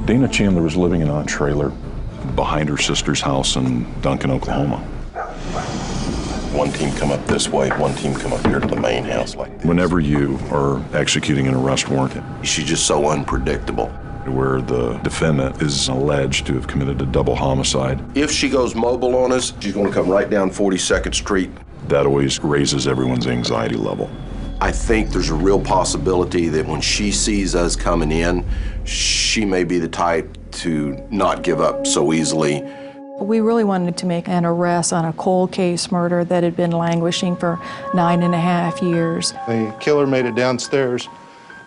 Dana Chandler was living in a trailer behind her sister's house in Duncan, Oklahoma. One team come up this way, one team come up here to the main house like this. Whenever you are executing an arrest warrant, She's just so unpredictable. where the defendant is alleged to have committed a double homicide, If she goes mobile on us, she's gonna come right down 42nd Street. that always raises everyone's anxiety level. I think there's a real possibility that when she sees us coming in, she may be the type to not give up so easily. We really wanted to make an arrest on a cold case murder that had been languishing for 9.5 years. The killer made it downstairs,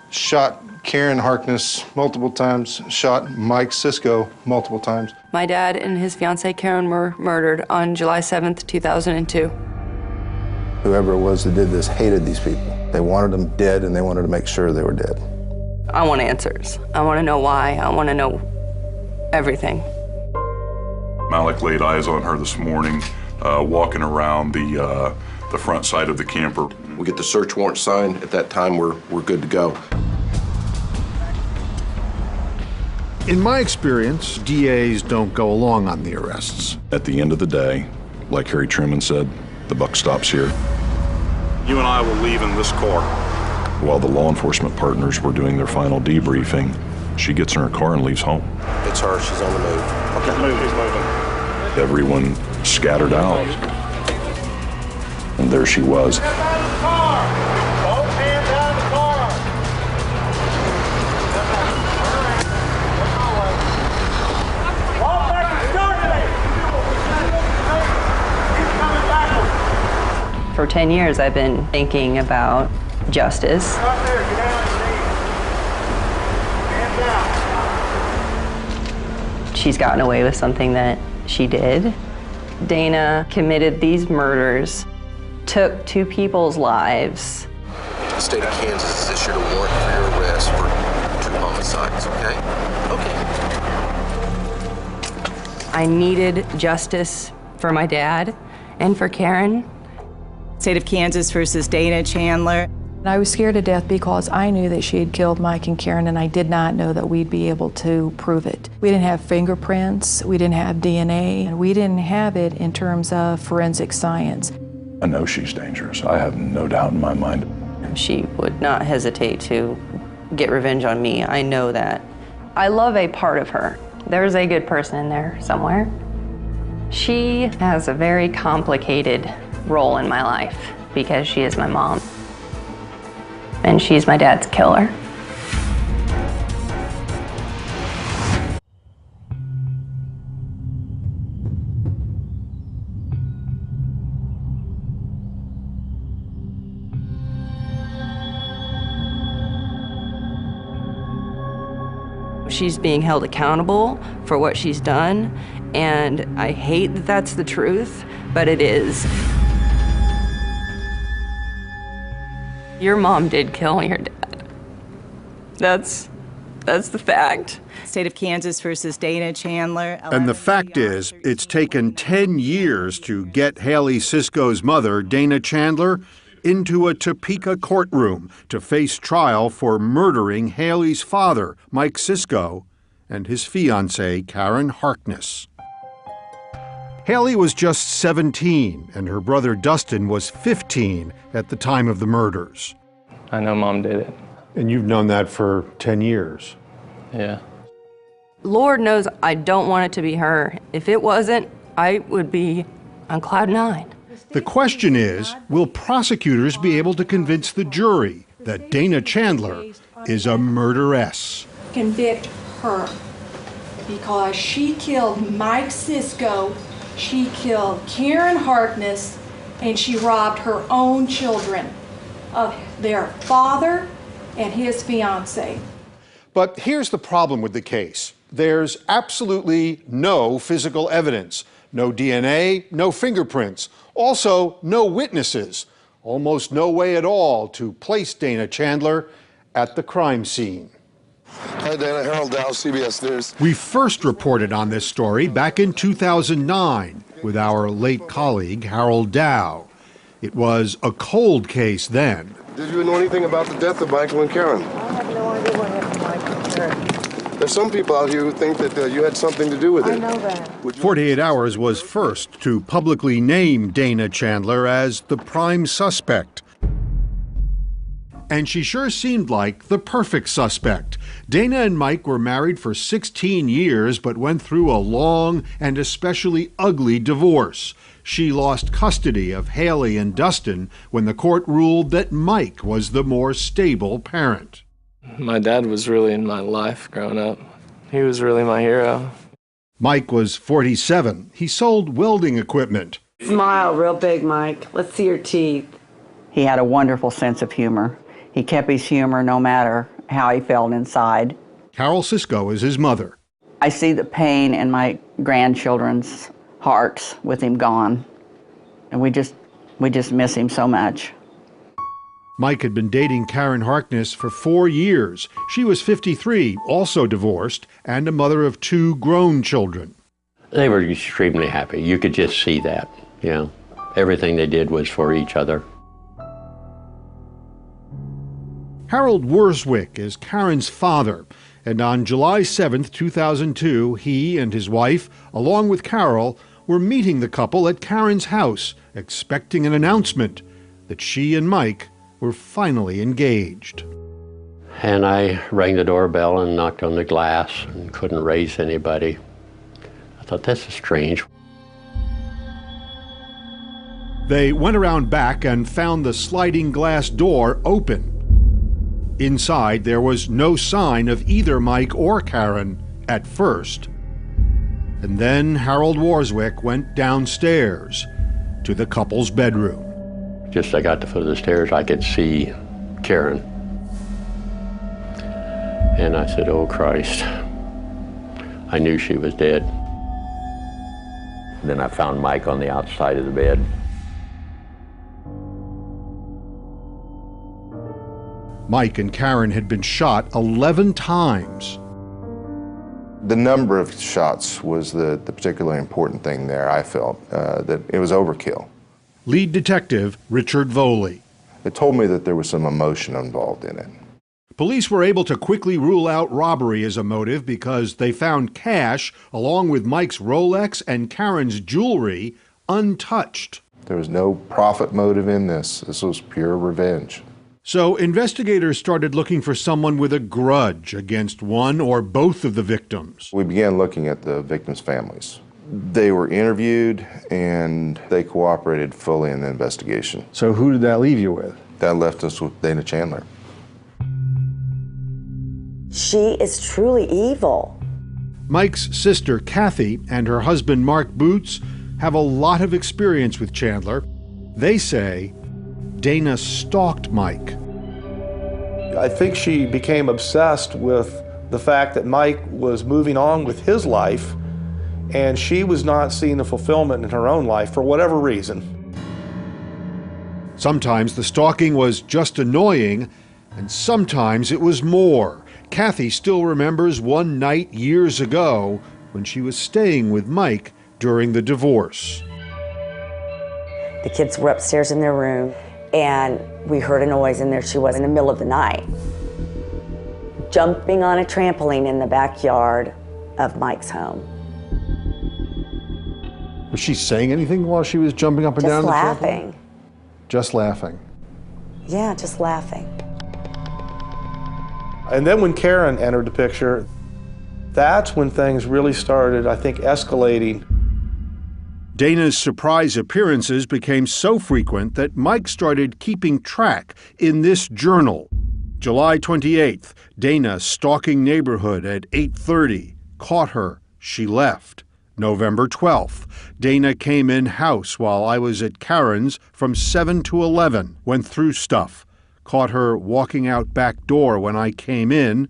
shot Karen Harkness multiple times, shot Mike Sisko multiple times. My dad and his fiancée Karen were murdered on July 7th, 2002. Whoever it was that did this hated these people. They wanted them dead, and they wanted to make sure they were dead. I want answers. I want to know why. I want to know everything. Malik laid eyes on her this morning, walking around the front side of the camper. We get the search warrant signed. At that time, we're good to go. In my experience, DAs don't go along on the arrests. At the end of the day, like Harry Truman said, the buck stops here. You and I will leave in this car. While the law enforcement partners were doing their final debriefing, she gets in her car and leaves home. It's her, she's on the move. Okay. He's moving. Everyone scattered out. And there she was. For 10 years, I've been thinking about justice. She's gotten away with something that she did. Dana committed these murders, took 2 people's lives. The state of Kansas has issued a warrant for your arrest for 2 homicides, okay? Okay. I needed justice for my dad and for Karen. State of Kansas versus Dana Chandler. I was scared to death because I knew that she had killed Mike and Karen, and I did not know that we'd be able to prove it. We didn't have fingerprints, we didn't have DNA, and we didn't have it in terms of forensic science. I know she's dangerous. I have no doubt in my mind. She would not hesitate to get revenge on me. I know that. I love a part of her. There's a good person in there somewhere. She has a very complicated role in my life because she is my mom. And she's my dad's killer. She's being held accountable for what she's done, and I hate that that's the truth, but it is. Your mom did kill your dad. That's the fact. State of Kansas versus Dana Chandler. And the fact is, it's taken 10 years to get Haley Sisko's mother, Dana Chandler, into a Topeka courtroom to face trial for murdering Haley's father, Mike Sisko, and his fiancée, Karen Harkness. Haley was just 17, and her brother Dustin was 15 at the time of the murders. I know Mom did it. And you've known that for 10 years. Yeah. Lord knows I don't want it to be her. If it wasn't, I would be on cloud 9. The question is, will prosecutors be able to convince the jury that Dana Chandler is a murderess? Convict her because she killed Mike Sisko, she killed Karen Harkness, and she robbed her own children of their father and his fiancée. But here's the problem with the case. There's absolutely no physical evidence. No DNA, no fingerprints. Also, no witnesses. Almost no way at all to place Dana Chandler at the crime scene. Hi, Dana. Harold Dow, CBS News. We first reported on this story back in 2009 with our late colleague, Harold Dow. It was a cold case then. Did you know anything about the death of Michael and Karen? I have no idea what happened to Michael and Karen. They're there's some people out here who think that you had something to do with it. I know that. 48 Hours was first to publicly name Dana Chandler as the prime suspect. And she sure seemed like the perfect suspect. Dana and Mike were married for 16 years, but went through a long and especially ugly divorce. She lost custody of Haley and Dustin when the court ruled that Mike was the more stable parent. My dad was really in my life growing up. He was really my hero. Mike was 47. He sold welding equipment. Smile real big, Mike. Let's see your teeth. He had a wonderful sense of humor. He kept his humor no matter how he felt inside. Carol Sisko is his mother. I see the pain in my grandchildren's hearts with him gone. And we just miss him so much. Mike had been dating Karen Harkness for 4 years. She was 53, also divorced, and a mother of 2 grown children. They were extremely happy. You could just see that, you know. Everything they did was for each other. Harold Worswick is Karen's father, and on July 7, 2002, he and his wife, along with Carol, were meeting the couple at Karen's house, expecting an announcement that she and Mike were finally engaged. And I rang the doorbell and knocked on the glass and couldn't raise anybody. I thought, this is strange. They went around back and found the sliding glass door open. Inside, there was no sign of either Mike or Karen at first. And then Harold Worswick went downstairs to the couple's bedroom. Just I got to the foot of the stairs, I could see Karen. And I said, oh Christ. I knew she was dead. Then I found Mike on the outside of the bed. Mike and Karen had been shot 11 times. The number of shots was the particularly important thing there, I felt, that it was overkill. Lead detective Richard Voley. It told me that there was some emotion involved in it. Police were able to quickly rule out robbery as a motive because they found cash, along with Mike's Rolex and Karen's jewelry, untouched. There was no profit motive in this. This was pure revenge. So investigators started looking for someone with a grudge against one or both of the victims. We began looking at the victims' families. They were interviewed and they cooperated fully in the investigation. So who did that leave you with? That left us with Dana Chandler. She is truly evil. Mike's sister Kathy and her husband Mark Boots have a lot of experience with Chandler. They say Dana stalked Mike. I think she became obsessed with the fact that Mike was moving on with his life, and she was not seeing the fulfillment in her own life for whatever reason. Sometimes the stalking was just annoying, and sometimes it was more. Kathy still remembers one night years ago when she was staying with Mike during the divorce. The kids were upstairs in their room, and we heard a noise, and there she was in the middle of the night, jumping on a trampoline in the backyard of Mike's home. Was she saying anything while she was jumping up and down the trampoline? Just laughing. Just laughing. Yeah, just laughing. And then when Karen entered the picture, that's when things really started, I think, escalating. Dana's surprise appearances became so frequent that Mike started keeping track in this journal. July 28th, Dana stalking neighborhood at 8:30. Caught her. She left. November 12th, Dana came in house while I was at Karen's from 7 to 11. Went through stuff. Caught her walking out back door when I came in.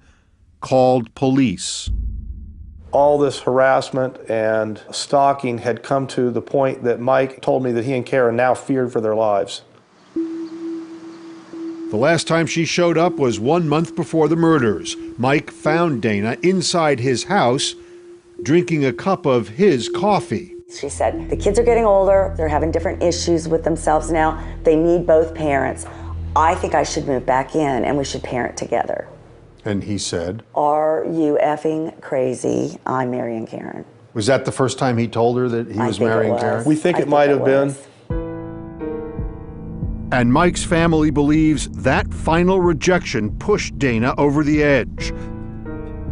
Called police. All this harassment and stalking had come to the point that Mike told me that he and Karen now feared for their lives. The last time she showed up was 1 month before the murders. Mike found Dana inside his house, drinking a cup of his coffee. She said, the kids are getting older, they're having different issues with themselves now, they need both parents. I think I should move back in and we should parent together. And he said, "Are you effing crazy? I'm marrying Karen." Was that the first time he told her that he was marrying Karen? We think it might have been. And Mike's family believes that final rejection pushed Dana over the edge.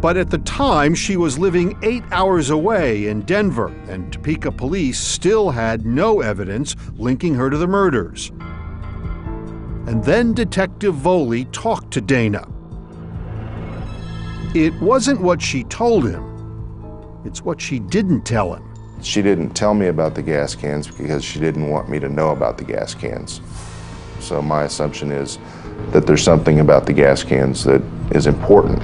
But at the time, she was living 8 hours away in Denver, and Topeka police still had no evidence linking her to the murders. And then Detective Voley talked to Dana. It wasn't what she told him, it's what she didn't tell him. She didn't tell me about the gas cans because she didn't want me to know about the gas cans. So my assumption is that there's something about the gas cans that is important.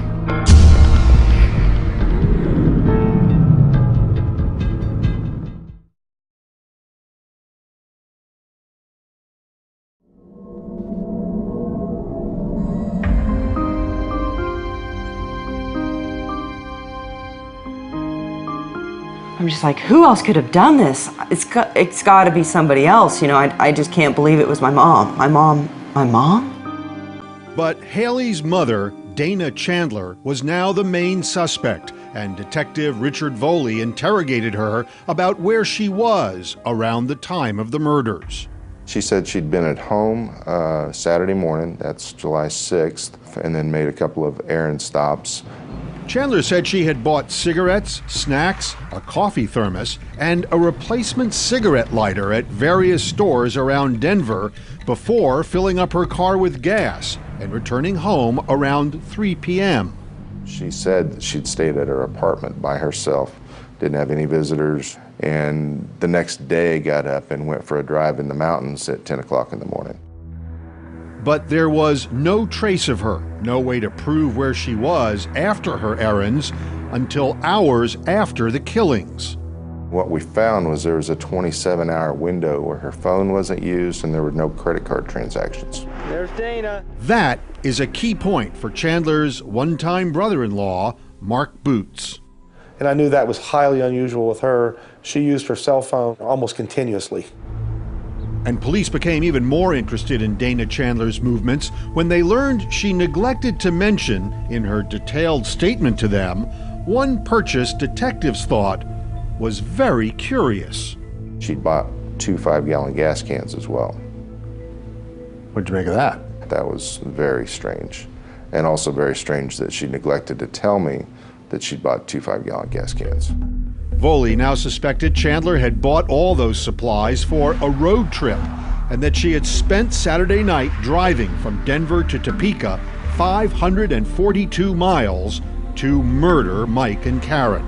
I'm just like, who else could have done this? It's got to be somebody else, you know. I just can't believe it was my mom. My mom? But Haley's mother, Dana Chandler, was now the main suspect, and Detective Richard Voley interrogated her about where she was around the time of the murders. She said she'd been at home Saturday morning, that's July 6th, and then made a couple of errand stops. Chandler said she had bought cigarettes, snacks, a coffee thermos, and a replacement cigarette lighter at various stores around Denver before filling up her car with gas and returning home around 3 p.m. She said she'd stayed at her apartment by herself, didn't have any visitors, and the next day got up and went for a drive in the mountains at 10 o'clock in the morning. But there was no trace of her, no way to prove where she was after her errands until hours after the killings. What we found was there was a 27-hour window where her phone wasn't used and there were no credit card transactions. There's Dana. That is a key point for Chandler's one-time brother-in-law, Mark Boots. And I knew that was highly unusual with her. She used her cell phone almost continuously. And police became even more interested in Dana Chandler's movements when they learned she neglected to mention, in her detailed statement to them, one purchase detectives thought was very curious. She'd bought 2 5-gallon gas cans as well. What'd you make of that? That was very strange. And also very strange that she neglected to tell me that she'd bought 2 5-gallon gas cans. Voley now suspected Chandler had bought all those supplies for a road trip and that she had spent Saturday night driving from Denver to Topeka 542 miles to murder Mike and Karen.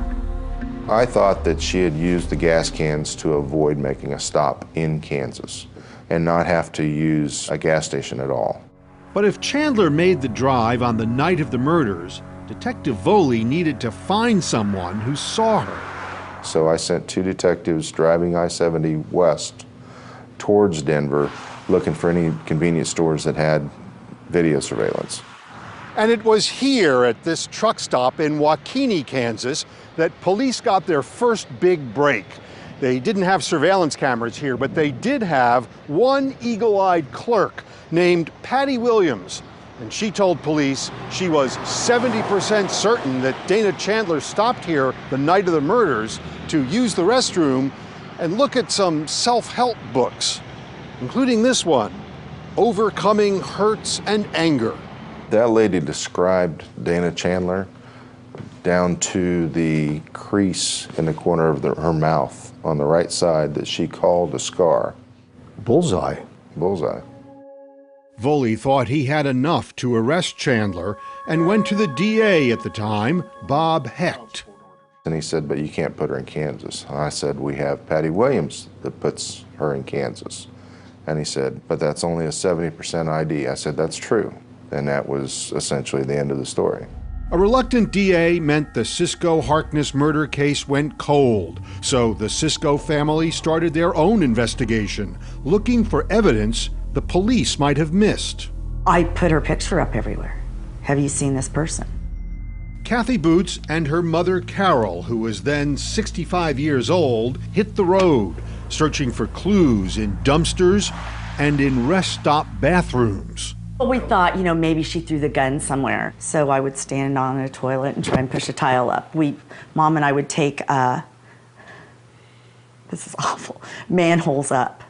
I thought that she had used the gas cans to avoid making a stop in Kansas and not have to use a gas station at all. But if Chandler made the drive on the night of the murders, Detective Voley needed to find someone who saw her. So I sent 2 detectives driving I-70 west towards Denver, looking for any convenience stores that had video surveillance. And it was here at this truck stop in Waukene, Kansas, that police got their first big break. They didn't have surveillance cameras here, but they did have one eagle-eyed clerk named Patty Williams. And she told police she was 70% certain that Dana Chandler stopped here the night of the murders to use the restroom and look at some self-help books, including this one, Overcoming Hurts and Anger. That lady described Dana Chandler down to the crease in the corner of her mouth on the right side that she called a scar. Bullseye. Bullseye. Voley thought he had enough to arrest Chandler and went to the DA at the time, Bob Hecht. And he said, but you can't put her in Kansas. And I said, we have Patty Williams that puts her in Kansas. And he said, but that's only a 70% ID. I said, that's true. And that was essentially the end of the story. A reluctant DA meant the Cisco Harkness murder case went cold. So the Cisco family started their own investigation, looking for evidence the police might have missed. I put her picture up everywhere. Have you seen this person? Kathy Boots and her mother Carol, who was then 65 years old, hit the road, searching for clues in dumpsters and in rest stop bathrooms. Well, we thought, you know, maybe she threw the gun somewhere. So I would stand on a toilet and try and push a tile up. Mom and I would take, this is awful, manholes up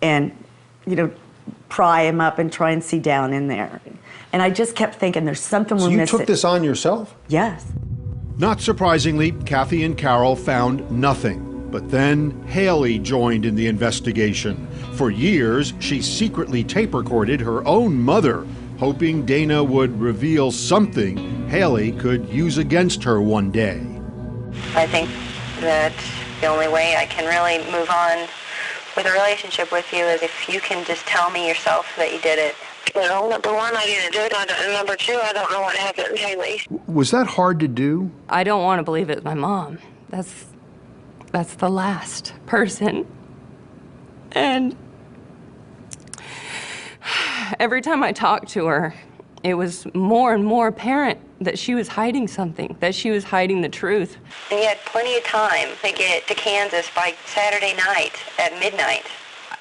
and, you know, pry them up and try and see down in there. And I just kept thinking, there's something we're missing. So you took this on yourself? Yes. Not surprisingly, Kathy and Carol found nothing. But then Haley joined in the investigation. For years, she secretly tape-recorded her own mother, hoping Dana would reveal something Haley could use against her one day. I think that the only way I can really move on with a relationship with you is if you can just tell me yourself that you did it. Well, number one, I didn't do it. And number two, I don't know what happened, Haley. Was that hard to do? I don't want to believe it's my mom. That's the last person. And every time I talked to her, it was more and more apparent that she was hiding something, that she was hiding the truth. And you had plenty of time to get to Kansas by Saturday night at midnight.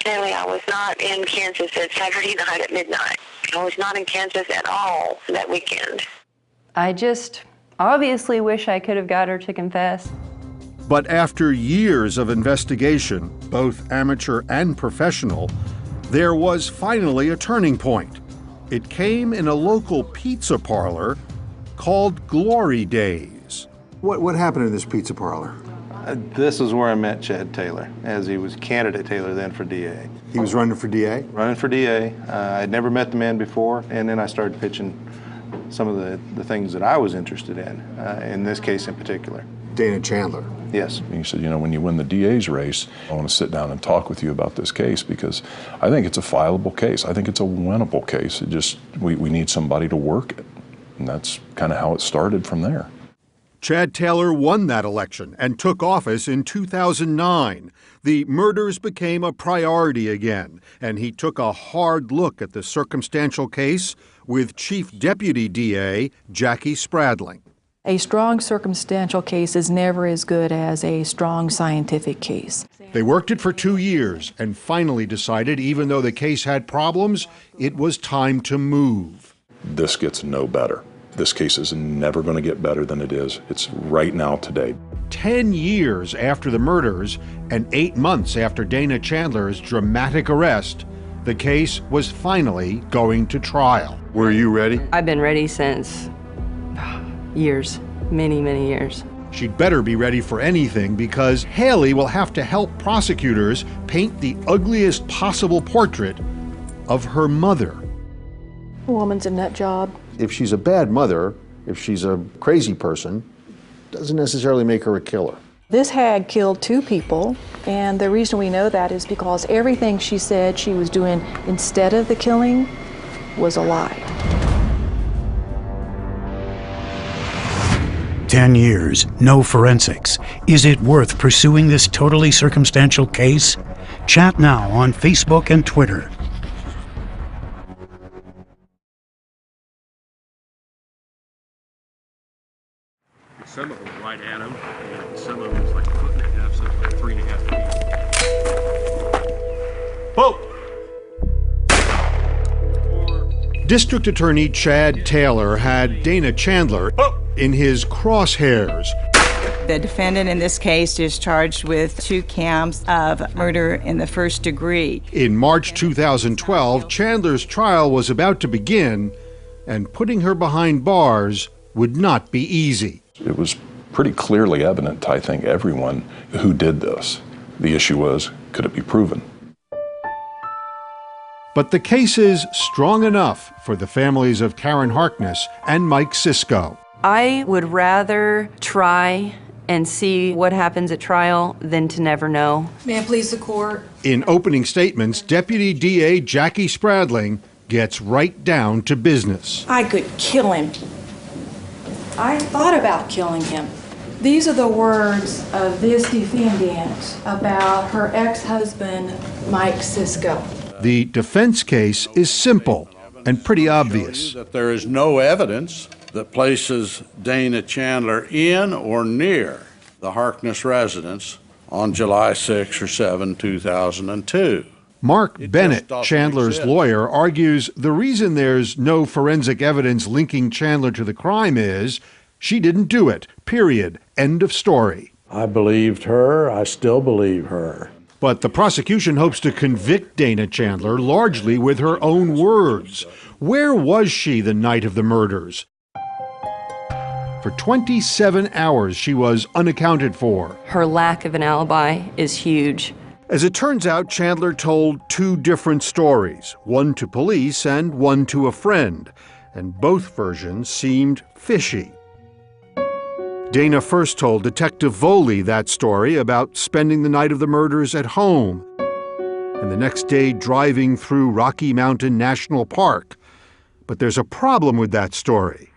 Haley, I was not in Kansas at Saturday night at midnight. I was not in Kansas at all that weekend. I just obviously wish I could have got her to confess. But after years of investigation, both amateur and professional, there was finally a turning point. It came in a local pizza parlor called Glory Days. What happened in this pizza parlor? This is where I met Chad Taylor, as he was candidate Taylor then for DA. He was running for DA? Running for DA. I'd never met the man before, and then I started pitching some of the things that I was interested in this case in particular. Dana Chandler. Yes. And he said, you know, when you win the DA's race, I want to sit down and talk with you about this case because I think it's a fileable case. I think it's a winnable case. It just, we need somebody to work it. And that's kind of how it started from there. Chad Taylor won that election and took office in 2009. The murders became a priority again, and he took a hard look at the circumstantial case with Chief Deputy DA Jackie Spradling. A strong circumstantial case is never as good as a strong scientific case. They worked it for 2 years and finally decided, even though the case had problems, it was time to move. This gets no better. This case is never going to get better than it is. It's right now today. 10 years after the murders and 8 months after Dana Chandler's dramatic arrest, the case was finally going to trial. Were you ready? I've been ready since years, many, many years. She'd better be ready for anything because Haley will have to help prosecutors paint the ugliest possible portrait of her mother. A woman's a nut job. If she's a bad mother, if she's a crazy person, doesn't necessarily make her a killer. This hag killed 2 people, and the reason we know that is because everything she said she was doing instead of the killing was a lie. 10 years, no forensics. Is it worth pursuing this totally circumstantial case? Chat now on Facebook and Twitter. Some of them right at him, and some of them was like a foot and a half, some like 3.5 feet. Whoa! District Attorney Chad Taylor had Dana Chandler in his crosshairs. The defendant in this case is charged with 2 counts of murder in the first degree. In March 2012, Chandler's trial was about to begin, and putting her behind bars would not be easy. It was pretty clearly evident to, I think, everyone who did this. The issue was, could it be proven? But the case is strong enough for the families of Karen Harkness and Mike Sisko. I would rather try and see what happens at trial than to never know. May I please the court? In opening statements, Deputy DA Jackie Spradling gets right down to business. I could kill him. I thought about killing him. These are the words of this defendant about her ex-husband, Mike Sisko. The defense case is simple and pretty obvious. That there is no evidence that places Dana Chandler in or near the Harkness residence on July 6 or 7, 2002. Mark Bennett, Chandler's lawyer, argues the reason there's no forensic evidence linking Chandler to the crime is she didn't do it, period, end of story. I believed her. I still believe her. But the prosecution hopes to convict Dana Chandler largely with her own words. Where was she the night of the murders? For 27 hours, she was unaccounted for. Her lack of an alibi is huge. As it turns out, Chandler told two different stories, one to police and one to a friend, and both versions seemed fishy. Dana first told Detective Voley that story about spending the night of the murders at home, and the next day driving through Rocky Mountain National Park. But there's a problem with that story.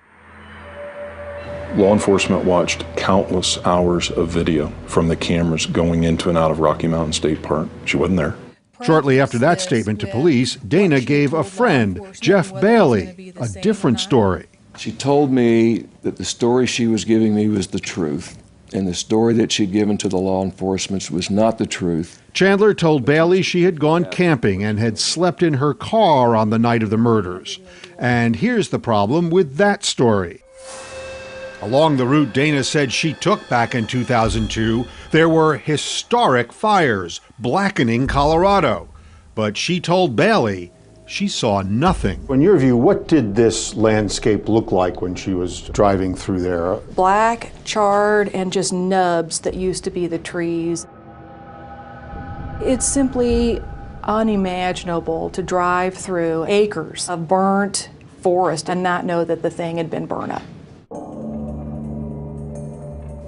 Law enforcement watched countless hours of video from the cameras going into and out of Rocky Mountain State Park. She wasn't there. Shortly after that statement to police, Dana gave a friend, Jeff Bailey, a different story. She told me that the story she was giving me was the truth, and the story that she'd given to the law enforcement was not the truth. Chandler told Bailey she had gone camping and had slept in her car on the night of the murders. And here's the problem with that story. Along the route Dana said she took back in 2002, there were historic fires blackening Colorado. But she told Bailey she saw nothing. In your view, what did this landscape look like when she was driving through there? Black, charred, and just nubs that used to be the trees. It's simply unimaginable to drive through acres of burnt forest and not know that the thing had been burned up.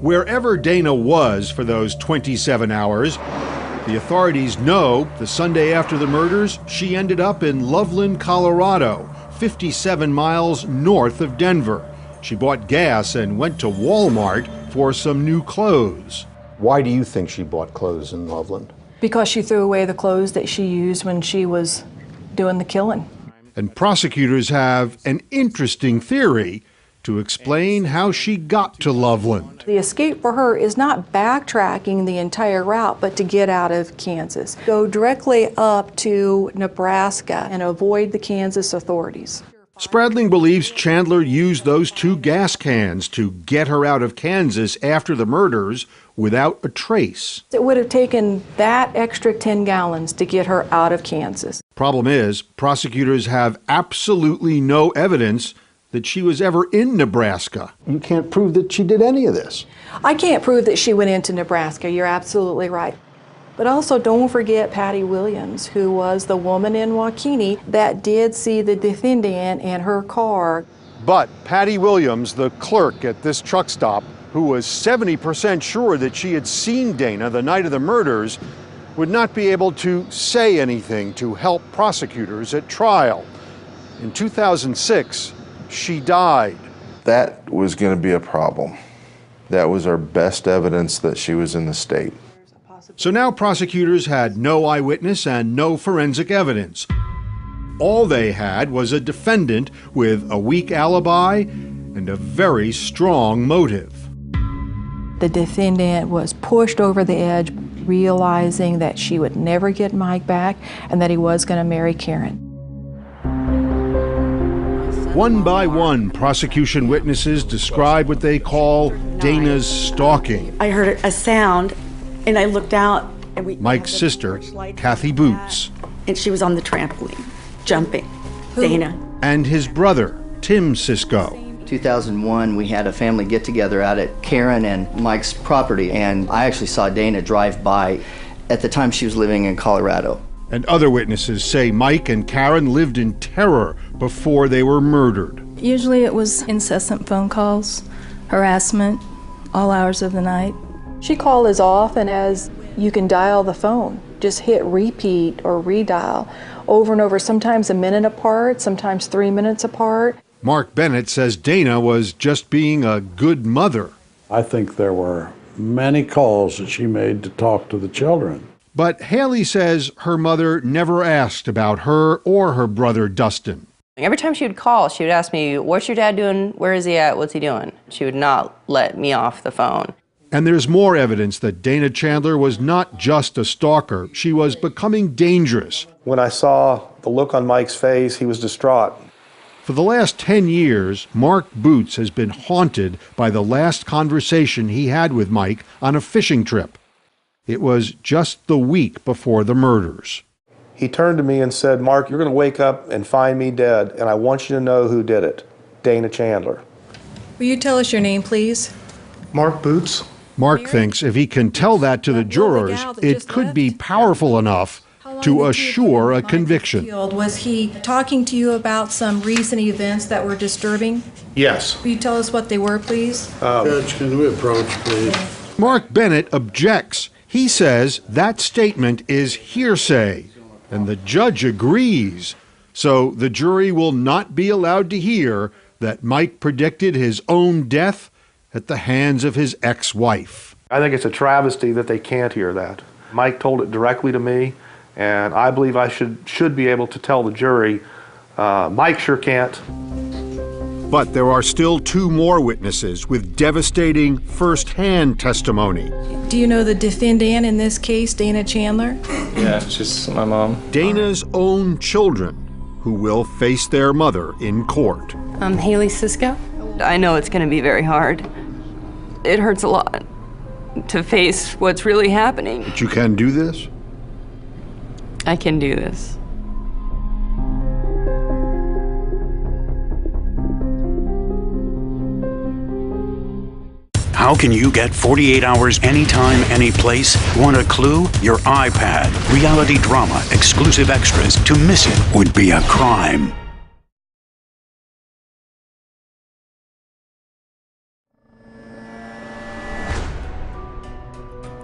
Wherever Dana was for those 27 hours, the authorities know the Sunday after the murders, she ended up in Loveland, Colorado, 57 miles north of Denver. She bought gas and went to Walmart for some new clothes. Why do you think she bought clothes in Loveland? Because she threw away the clothes that she used when she was doing the killing. And prosecutors have an interesting theory to explain how she got to Loveland. The escape for her is not backtracking the entire route, but to get out of Kansas. Go directly up to Nebraska and avoid the Kansas authorities. Spradling believes Chandler used those two gas cans to get her out of Kansas after the murders without a trace. It would have taken that extra 10 gallons to get her out of Kansas. Problem is, prosecutors have absolutely no evidence that she was ever in Nebraska. You can't prove that she did any of this. I can't prove that she went into Nebraska. You're absolutely right. But also don't forget Patty Williams, who was the woman in Waukene that did see the defendant in her car. But Patty Williams, the clerk at this truck stop, who was 70% sure that she had seen Dana the night of the murders, would not be able to say anything to help prosecutors at trial. In 2006, she died. That was going to be a problem. That was our best evidence that she was in the state. So now prosecutors had no eyewitness and no forensic evidence. All they had was a defendant with a weak alibi and a very strong motive. The defendant was pushed over the edge, realizing that she would never get Mike back and that he was going to marry Karen. One by one, prosecution witnesses describe what they call Dana's stalking. I heard a sound, and I looked out, and Mike's sister, Kathy Boots. And she was on the trampoline, jumping. Dana. And his brother, Tim Cisco. 2001, we had a family get-together out at Karen and Mike's property, and I actually saw Dana drive by. At the time, she was living in Colorado. And other witnesses say Mike and Karen lived in terror before they were murdered. Usually it was incessant phone calls, harassment, all hours of the night. She called as often as you can dial the phone. Just hit repeat or redial over and over, sometimes a minute apart, sometimes 3 minutes apart. Mark Bennett says Dana was just being a good mother. I think there were many calls that she made to talk to the children. But Haley says her mother never asked about her or her brother Dustin. Every time she would call, she would ask me, what's your dad doing? Where is he at? What's he doing? She would not let me off the phone. And there's more evidence that Dana Chandler was not just a stalker. She was becoming dangerous. When I saw the look on Mike's face, he was distraught. For the last 10 years, Mark Boots has been haunted by the last conversation he had with Mike on a fishing trip. It was just the week before the murders. He turned to me and said, "Mark, you're going to wake up and find me dead, and I want you to know who did it. Dana Chandler." Will you tell us your name, please? Mark Boots. Mark thinks if he can tell that to the jurors, it could be powerful enough to assure a conviction. Was he talking to you about some recent events that were disturbing? Yes. Will you tell us what they were, please? Judge, can we approach, please? Mark Bennett objects. He says that statement is hearsay, and the judge agrees. So the jury will not be allowed to hear that Mike predicted his own death at the hands of his ex-wife. I think it's a travesty that they can't hear that. Mike told it directly to me, and I believe I should be able to tell the jury. Mike sure can't. But there are still 2 more witnesses with devastating first-hand testimony. Do you know the defendant in this case, Dana Chandler? Yeah, she's my mom. Dana's own children, who will face their mother in court. I'm Haley Cisco. I know it's going to be very hard. It hurts a lot to face what's really happening. But you can do this? I can do this. How can you get 48 hours anytime, any place? Want a clue? Your iPad. Reality drama, exclusive extras. To miss it would be a crime.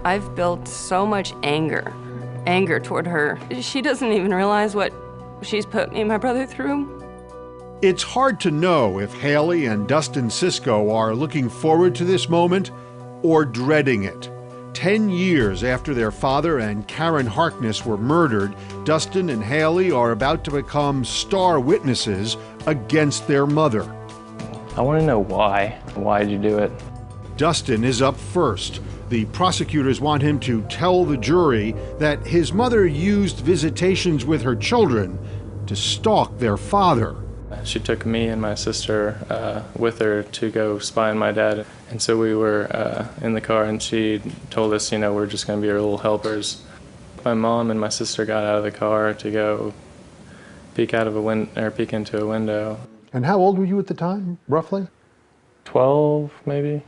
I've built so much anger toward her. She doesn't even realize what she's put me and my brother through. It's hard to know if Haley and Dustin Cisco are looking forward to this moment or dreading it. 10 years after their father and Karen Harkness were murdered, Dustin and Haley are about to become star witnesses against their mother. I want to know why. Why did you do it? Dustin is up first. The prosecutors want him to tell the jury that his mother used visitations with her children to stalk their father. She took me and my sister with her to go spy on my dad. And so we were in the car, and she told us, you know, we're just going to be her little helpers. My mom and my sister got out of the car to go peek into a window. And how old were you at the time, roughly? 12, maybe.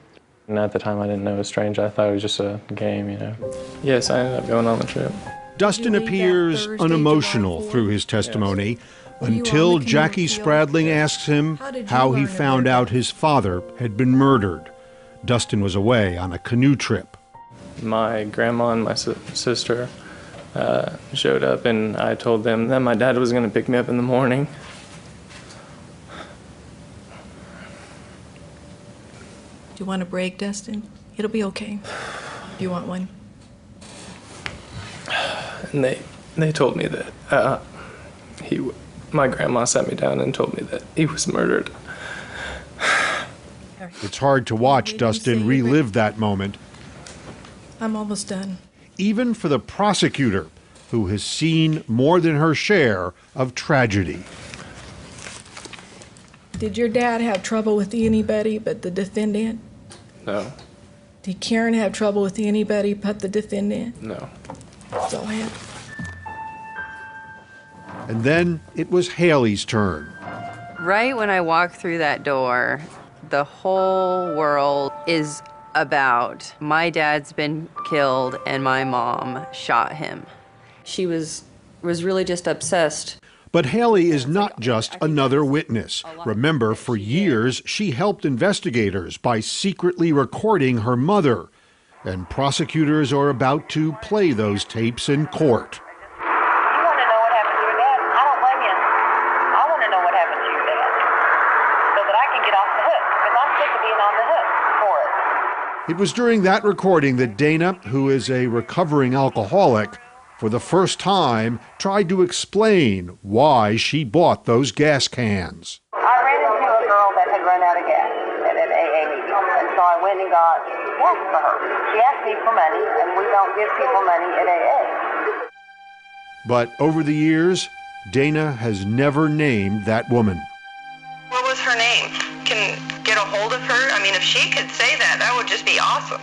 And at the time, I didn't know it was strange. I thought it was just a game, you know. Yes, I ended up going on the trip. Dustin appears unemotional through his testimony until Jackie Spradling asks him how he found out his father had been murdered. Dustin was away on a canoe trip. My grandma and my sister showed up, and I told them that my dad was going to pick me up in the morning. Do you want a break, Dustin? It'll be okay. Do you want one? And they told me that my grandma sat me down and told me that he was murdered. It's hard to watch Dustin relive that moment. I'm almost done. Even for the prosecutor, who has seen more than her share of tragedy. Did your dad have trouble with anybody but the defendant? No. Did Karen have trouble with anybody but the defendant? No. That's all I had. And then it was Haley's turn. Right when I walk through that door, the whole world is about my dad's been killed and my mom shot him. She was really just obsessed. But Haley is not just another witness. Remember, for years, she helped investigators by secretly recording her mother. And prosecutors are about to play those tapes in court. It was during that recording that Dana, who is a recovering alcoholic, for the first time tried to explain why she bought those gas cans. I ran into a girl girl that had run out of gas at an AA meeting. And so I went and got gas for her. She asked me for money, and we don't give people money at AA. But over the years, Dana has never named that woman. What was her name? Can get a hold of her? I mean, if she could say that, that would just be awesome.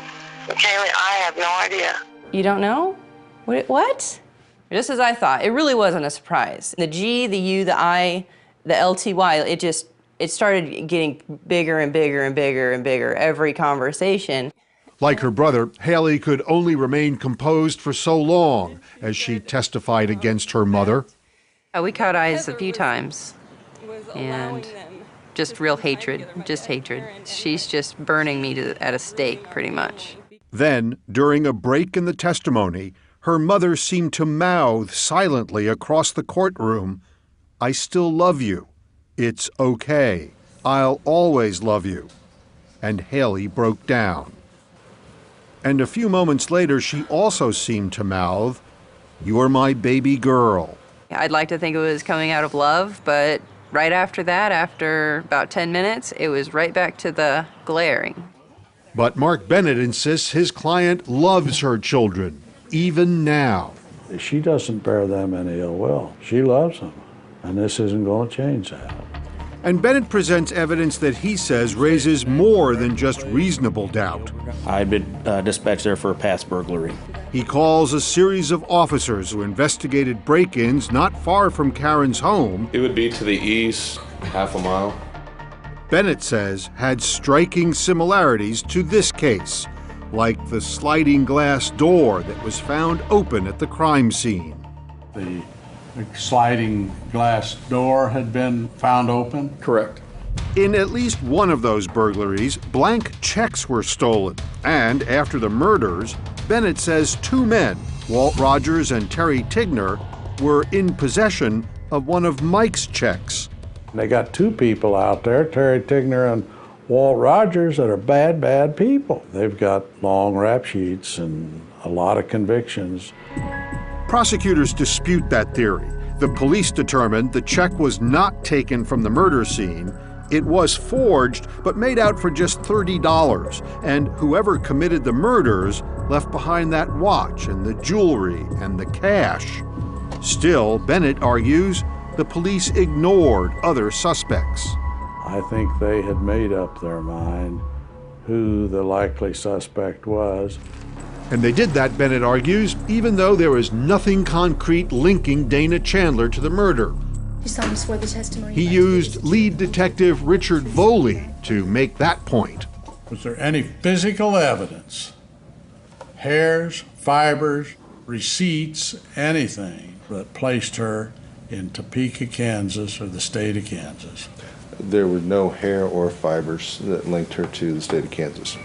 Kaylee, I have no idea. You don't know? What? Just as I thought. It really wasn't a surprise. The G, the U, the I, the LTY, it started getting bigger and bigger and bigger and bigger every conversation. Like her brother, Haley could only remain composed for so long as she testified against her mother. We caught eyes a few times, and just real hatred, just hatred. She's just burning me at a stake, pretty much. Then, during a break in the testimony, her mother seemed to mouth silently across the courtroom, "I still love you. It's okay. I'll always love you." And Haley broke down. And a few moments later, she also seemed to mouth, "You're my baby girl." I'd like to think it was coming out of love, but right after that, after about 10 minutes, it was right back to the glaring. But Mark Bennett insists his client loves her children, even now. She doesn't bear them any ill will. She loves them, and this isn't going to change that. And Bennett presents evidence that he says raises more than just reasonable doubt. I'd been dispatched there for a past burglary. He calls a series of officers who investigated break-ins not far from Karen's home. It would be to the east, half a mile. Bennett says had striking similarities to this case, like the sliding glass door that was found open at the crime scene. The sliding glass door had been found open? Correct. In at least one of those burglaries, blank checks were stolen. And after the murders, Bennett says two men, Walt Rogers and Terry Tigner, were in possession of one of Mike's checks. They got two people out there, Terry Tigner and Walt Rogers, that are bad, bad people. They've got long rap sheets and a lot of convictions. Prosecutors dispute that theory. The police determined the check was not taken from the murder scene. It was forged, but made out for just $30, and whoever committed the murders left behind that watch and the jewelry and the cash. Still, Bennett argues the police ignored other suspects. I think they had made up their mind who the likely suspect was. And they did that, Bennett argues, even though there was nothing concrete linking Dana Chandler to the murder. You saw him swear the testimony. He used lead detective Richard Voley to make that point. Was there any physical evidence, hairs, fibers, receipts, anything that placed her in Topeka, Kansas, or the state of Kansas? There were no hair or fibers that linked her to the state of Kansas.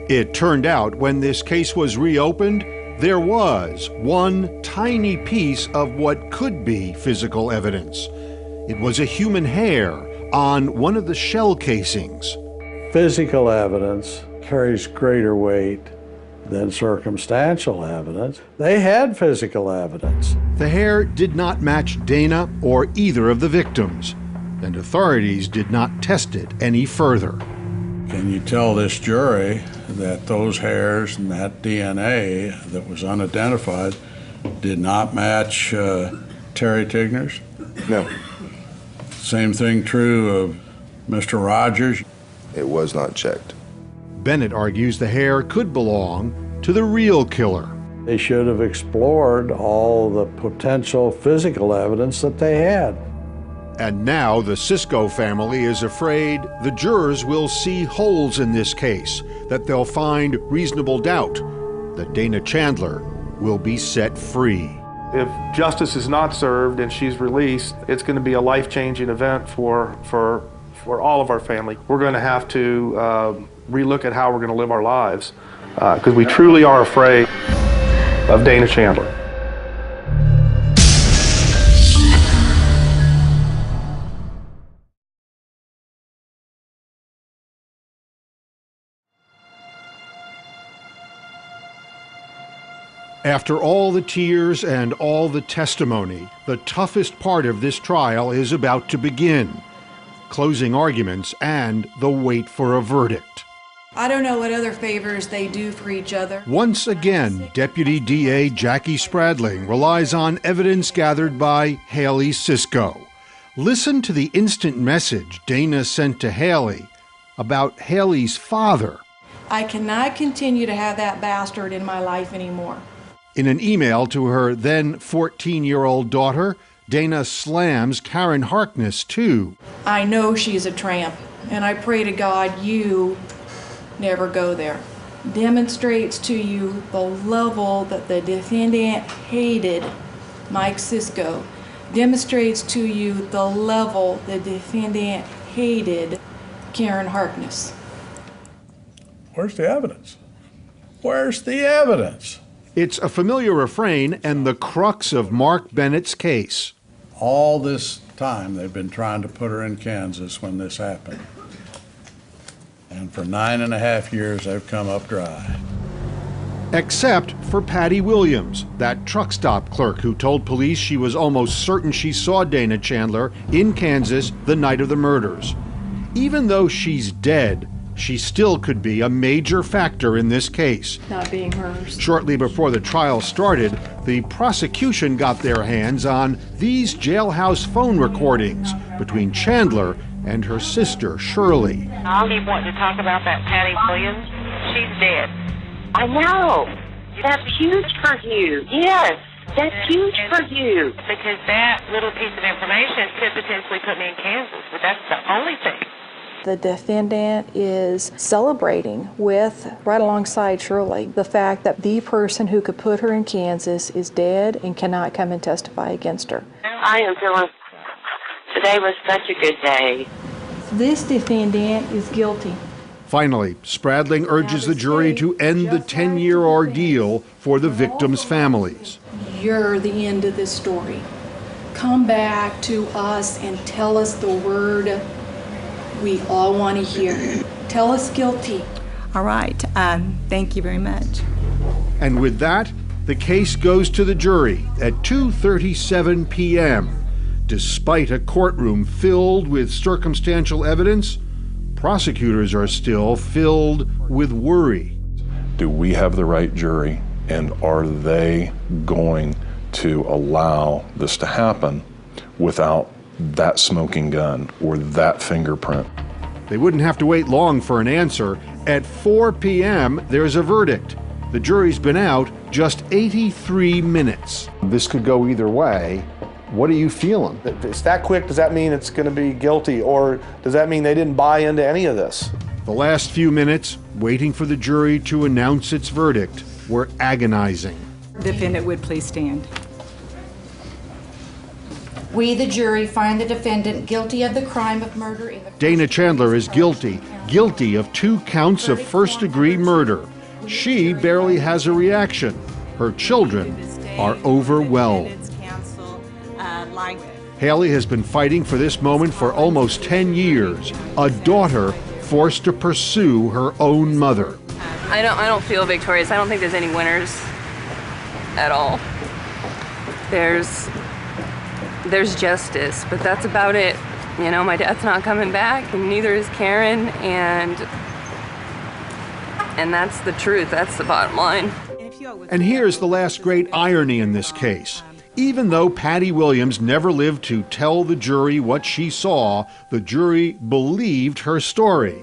It turned out when this case was reopened, there was one tiny piece of what could be physical evidence. It was a human hair on one of the shell casings. Physical evidence carries greater weight than circumstantial evidence. They had physical evidence. The hair did not match Dana or either of the victims, and authorities did not test it any further. Can you tell this jury that those hairs and that DNA that was unidentified did not match Terry Tigner's? No. Same thing true of Mr. Rogers? It was not checked. Bennett argues the hair could belong to the real killer. They should have explored all the potential physical evidence that they had. And now the Cisco family is afraid the jurors will see holes in this case, that they'll find reasonable doubt that Dana Chandler will be set free. If justice is not served and she's released, it's going to be a life-changing event for all of our family. We're going to have to relook at how we're going to live our lives because we truly are afraid of Dana Chandler. After all the tears and all the testimony, the toughest part of this trial is about to begin. closing arguments and the wait for a verdict. I don't know what other favors they do for each other. Once again, Deputy DA Jackie Spradling relies on evidence gathered by Haley Cisco. Listen to the instant message Dana sent to Haley about Haley's father. I cannot continue to have that bastard in my life anymore. In an email to her then 14-year-old daughter, Dana slams Karen Harkness, too. I know she's a tramp, and I pray to God you never go there. Demonstrates to you the level that the defendant hated Mike Cisco. Demonstrates to you the level the defendant hated Karen Harkness. Where's the evidence? Where's the evidence? It's a familiar refrain and the crux of Mark Bennett's case. All this time they've been trying to put her in Kansas when this happened. And for 9.5 years they've come up dry. Except for Patty Williams, that truck stop clerk who told police she was almost certain she saw Dana Chandler in Kansas the night of the murders. Even though she's dead, she still could be a major factor in this case. Not being hers. Shortly before the trial started, the prosecution got their hands on these jailhouse phone recordings between Chandler and her sister, Shirley. I'll keep wanting to talk about that Patty Williams. She's dead. I know. That's huge for you. Yes, that's huge for you. Because that little piece of information could potentially put me in Kansas, but that's the only thing. The defendant is celebrating with, right alongside Shirley, the fact that the person who could put her in Kansas is dead and cannot come and testify against her. I am feeling, today was such a good day. This defendant is guilty. Finally, Spradling urges the jury to end the 10-year ordeal for the victims' families. You're the end of this story. Come back to us and tell us the word we all want to hear. Tell us guilty. All right. Thank you very much. And with that, the case goes to the jury at 2:37 p.m. Despite a courtroom filled with circumstantial evidence, prosecutors are still filled with worry. Do we have the right jury, and are they going to allow this to happen without that smoking gun or that fingerprint? They wouldn't have to wait long for an answer. At 4 p.m., there's a verdict. The jury's been out just 83 minutes. This could go either way. What are you feeling? If it's that quick, does that mean it's going to be guilty, or does that mean they didn't buy into any of this? The last few minutes, waiting for the jury to announce its verdict, were agonizing. Defendant would please stand. We, the jury, find the defendant guilty of the crime of murder in the... Dana Chandler is guilty of 2 counts of first-degree murder. She barely has a reaction. Her children are overwhelmed. Haley has been fighting for this moment for almost 10 years, a daughter forced to pursue her own mother. I don't feel victorious. I don't think there's any winners at all. There's justice, but that's about it. You know, my dad's not coming back, and neither is Karen, and that's the truth. That's the bottom line. And here's the last great irony in this case. Even though Patty Williams never lived to tell the jury what she saw, the jury believed her story.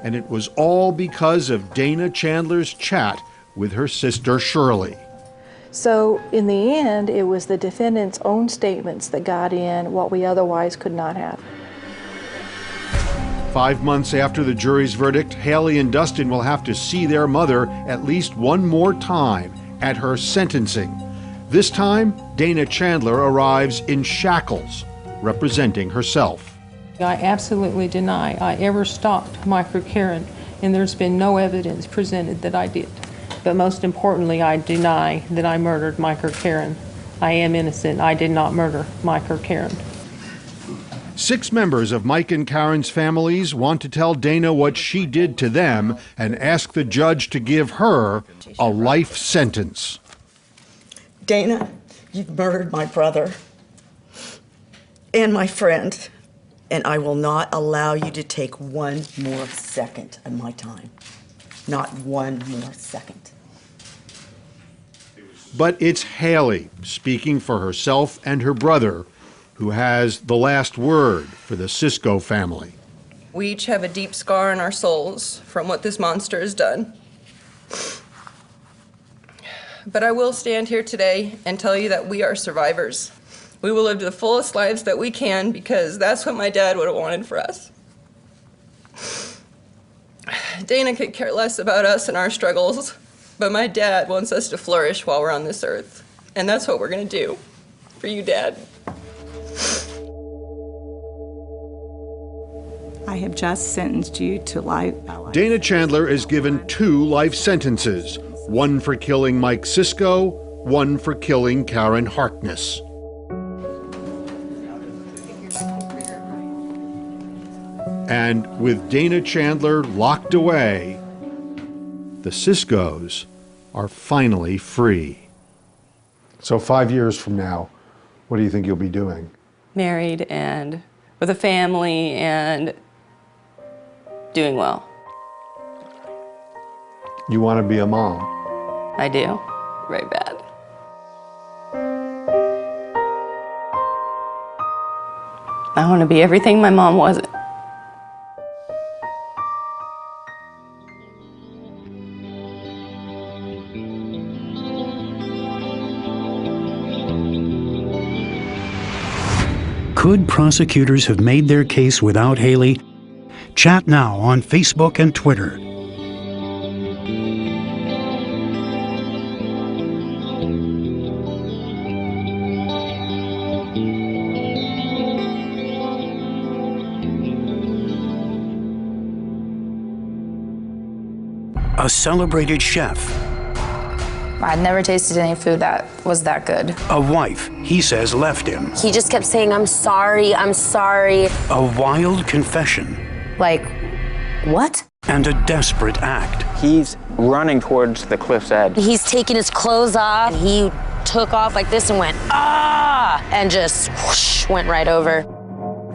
And it was all because of Dana Chandler's chat with her sister Shirley. So in the end, it was the defendant's own statements that got in what we otherwise could not have. 5 months after the jury's verdict, Haley and Dustin will have to see their mother at least one more time at her sentencing. This time, Dana Chandler arrives in shackles, representing herself. I absolutely deny I ever stopped Mike or Karen, and there's been no evidence presented that I did. But most importantly, I deny that I murdered Mike or Karen. I am innocent. I did not murder Mike or Karen. 6 members of Mike and Karen's families want to tell Dana what she did to them and ask the judge to give her a life sentence. Dana, you've murdered my brother and my friend. and I will not allow you to take one more second of my time. Not one more second. But it's Haley, speaking for herself and her brother, who has the last word for the Cisco family. We each have a deep scar in our souls from what this monster has done. But I will stand here today and tell you that we are survivors. We will live the fullest lives that we can because that's what my dad would have wanted for us. Dana could care less about us and our struggles, but my dad wants us to flourish while we're on this earth. And that's what we're gonna do for you, Dad. I have just sentenced you to life. Dana Chandler is given 2 life sentences, one for killing Mike Cisco, one for killing Karen Harkness. And with Dana Chandler locked away, the Ciscos are finally free. So 5 years from now, what do you think you'll be doing? Married and with a family and doing well. You want to be a mom? I do, very bad. I want to be everything my mom wasn't. Could prosecutors have made their case without Haley? Chat now on Facebook and Twitter. A celebrated chef. I'd never tasted any food that was that good. A wife, he says, left him. He just kept saying, I'm sorry, I'm sorry. A wild confession. Like, what? And a desperate act. He's running towards the cliff's edge. He's taking his clothes off. He took off like this and went, ah, and just whoosh, went right over.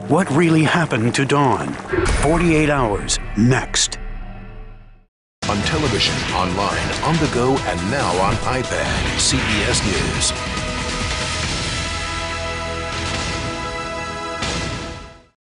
What really happened to Dawn? 48 hours, next. On television, online, on the go, and now on iPad. CBS News.